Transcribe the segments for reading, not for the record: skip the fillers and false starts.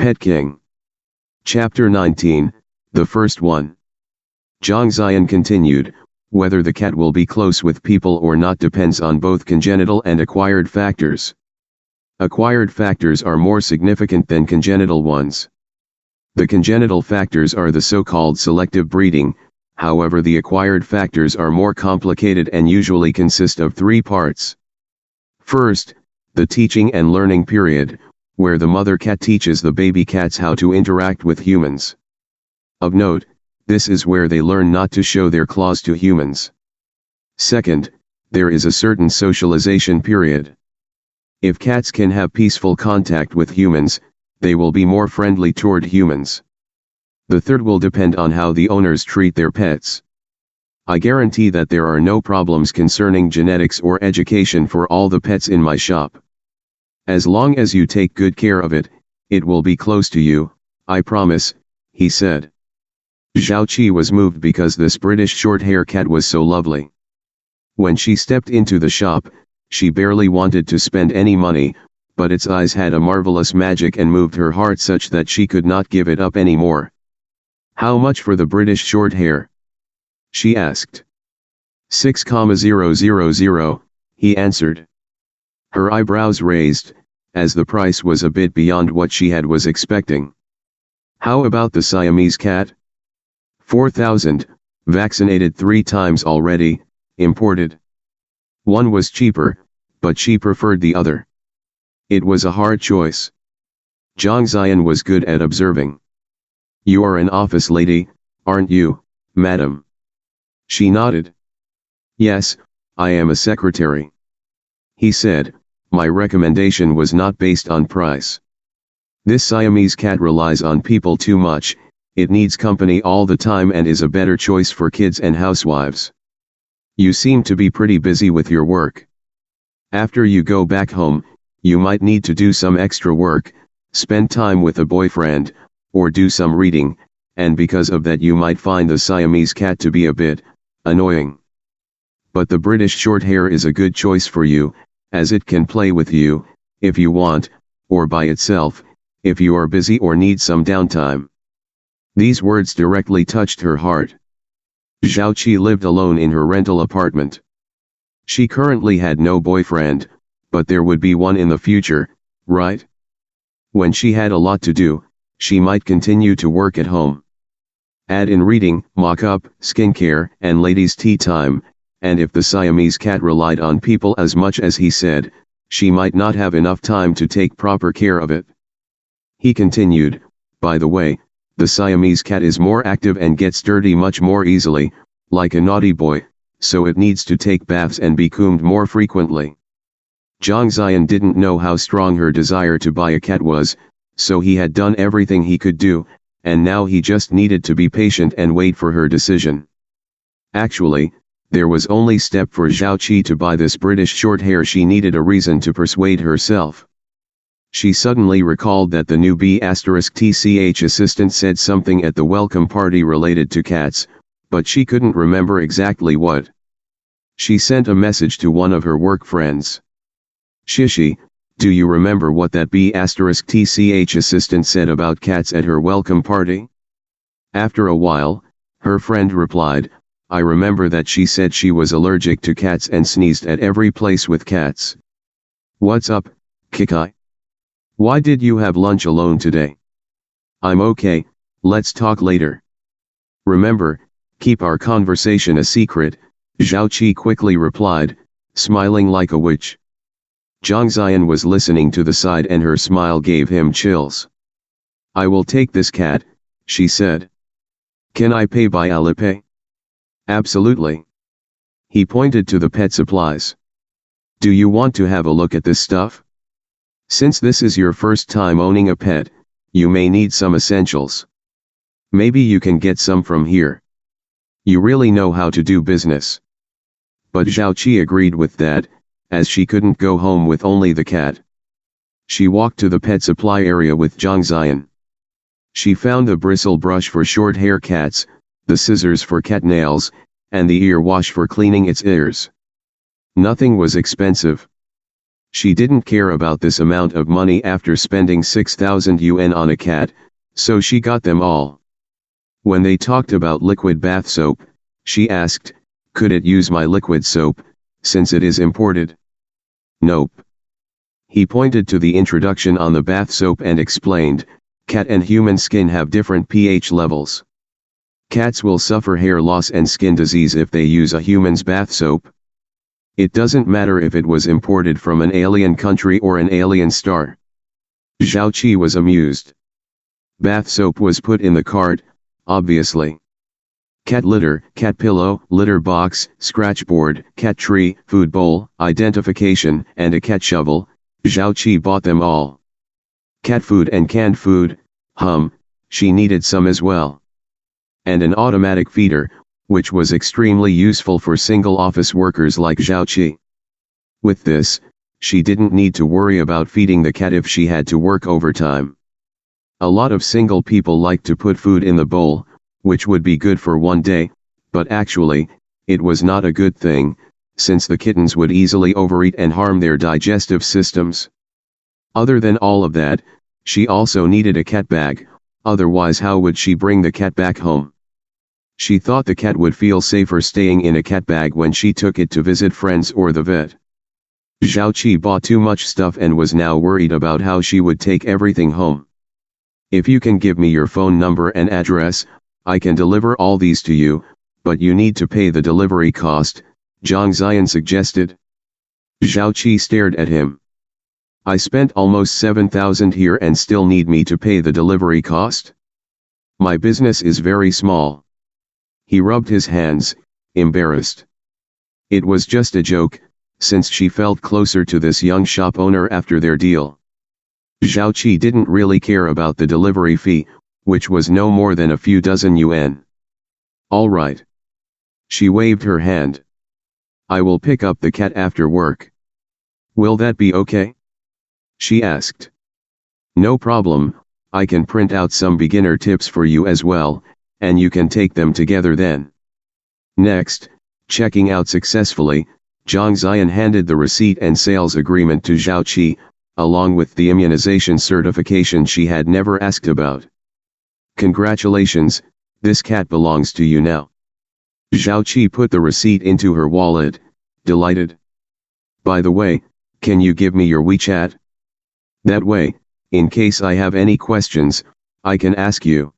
Pet King. Chapter 19, the first one. Zhang Ziyan continued, whether the cat will be close with people or not depends on both congenital and acquired factors. Acquired factors are more significant than congenital ones. The congenital factors are the so-called selective breeding, however the acquired factors are more complicated and usually consist of three parts. First, the teaching and learning period, where the mother cat teaches the baby cats how to interact with humans. Of note, this is where they learn not to show their claws to humans. Second, there is a certain socialization period. If cats can have peaceful contact with humans, they will be more friendly toward humans. The third will depend on how the owners treat their pets. I guarantee that there are no problems concerning genetics or education for all the pets in my shop. As long as you take good care of it, it will be close to you, I promise, he said. Zhao Qi was moved because this British short-hair cat was so lovely. When she stepped into the shop, she barely wanted to spend any money, but its eyes had a marvelous magic and moved her heart such that she could not give it up anymore. How much for the British short-hair? She asked. 6,000, he answered. Her eyebrows raised, as the price was a bit beyond what she was expecting. How about the Siamese cat? 4,000, vaccinated 3 times already, imported. One was cheaper, but she preferred the other. It was a hard choice. Zhang Ziyan was good at observing. You are an office lady, aren't you, madam? She nodded. Yes, I am a secretary. He said, my recommendation was not based on price. This Siamese cat relies on people too much, it needs company all the time and is a better choice for kids and housewives. You seem to be pretty busy with your work. After you go back home, you might need to do some extra work, spend time with a boyfriend, or do some reading, and because of that you might find the Siamese cat to be a bit annoying. But the British Shorthair is a good choice for you, as it can play with you, if you want, or by itself, if you are busy or need some downtime. These words directly touched her heart. Zhao Qi lived alone in her rental apartment. She currently had no boyfriend, but there would be one in the future, right? When she had a lot to do, she might continue to work at home. Add in reading, mock-up, skincare, and ladies' tea time, and if the Siamese cat relied on people as much as he said, she might not have enough time to take proper care of it. He continued, by the way, the Siamese cat is more active and gets dirty much more easily, like a naughty boy, so it needs to take baths and be combed more frequently. Zhang Ziyan didn't know how strong her desire to buy a cat was, so he had done everything he could do, and now he just needed to be patient and wait for her decision. Actually, there was only step for Zhao Qi to buy this British Shorthair. She needed a reason to persuade herself. She suddenly recalled that the new B*TCH assistant said something at the welcome party related to cats, but she couldn't remember exactly what. She sent a message to one of her work friends. Shishi, do you remember what that B*TCH assistant said about cats at her welcome party? After a while, her friend replied, I remember that she said she was allergic to cats and sneezed at every place with cats. What's up, Kikai? Why did you have lunch alone today? I'm okay, let's talk later. Remember, keep our conversation a secret, Zhao Qi quickly replied, smiling like a witch. Zhang Ziyan was listening to the side and her smile gave him chills. I will take this cat, she said. Can I pay by Alipay? Absolutely. He pointed to the pet supplies. Do you want to have a look at this stuff? Since this is your first time owning a pet, you may need some essentials. Maybe you can get some from here. You really know how to do business. But Zhao Qi agreed with that, as she couldn't go home with only the cat. She walked to the pet supply area with Zhang Ziyan. She found the bristle brush for short hair cats, the scissors for cat nails, and the ear wash for cleaning its ears. Nothing was expensive. She didn't care about this amount of money after spending 6,000 yuan on a cat, so she got them all. When they talked about liquid bath soap, she asked, could it use my liquid soap, since it is imported? Nope. He pointed to the introduction on the bath soap and explained, cat and human skin have different pH levels. Cats will suffer hair loss and skin disease if they use a human's bath soap. It doesn't matter if it was imported from an alien country or an alien star. Zhao Qi was amused. Bath soap was put in the cart, obviously. Cat litter, cat pillow, litter box, scratch board, cat tree, food bowl, identification, and a cat shovel. Zhao Qi bought them all. Cat food and canned food, she needed some as well. And an automatic feeder, which was extremely useful for single office workers like Zhao Qi. With this, she didn't need to worry about feeding the cat if she had to work overtime. A lot of single people like to put food in the bowl, which would be good for one day, but actually, it was not a good thing, since the kittens would easily overeat and harm their digestive systems. Other than all of that, she also needed a cat bag, otherwise how would she bring the cat back home? She thought the cat would feel safer staying in a cat bag when she took it to visit friends or the vet. Zhao Qi bought too much stuff and was now worried about how she would take everything home. If you can give me your phone number and address, I can deliver all these to you, but you need to pay the delivery cost, Zhang Ziyan suggested. Zhao Qi stared at him. I spent almost 7,000 here and still need me to pay the delivery cost? My business is very small. He rubbed his hands, embarrassed. It was just a joke, since she felt closer to this young shop owner after their deal. Zhao Qi didn't really care about the delivery fee, which was no more than a few dozen yuan. All right. She waved her hand. I will pick up the cat after work. Will that be okay? She asked. No problem, I can print out some beginner tips for you as well, and you can take them together then. Next, checking out successfully, Zhang Ziyan handed the receipt and sales agreement to Zhao Qi, along with the immunization certification she had never asked about. Congratulations, this cat belongs to you now. Zhao Qi put the receipt into her wallet, delighted. By the way, can you give me your WeChat? That way, in case I have any questions, I can ask you.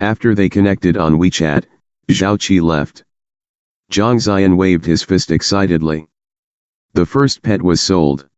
After they connected on WeChat, Zhao Qi left. Zhang Ziyan waved his fist excitedly. The first pet was sold.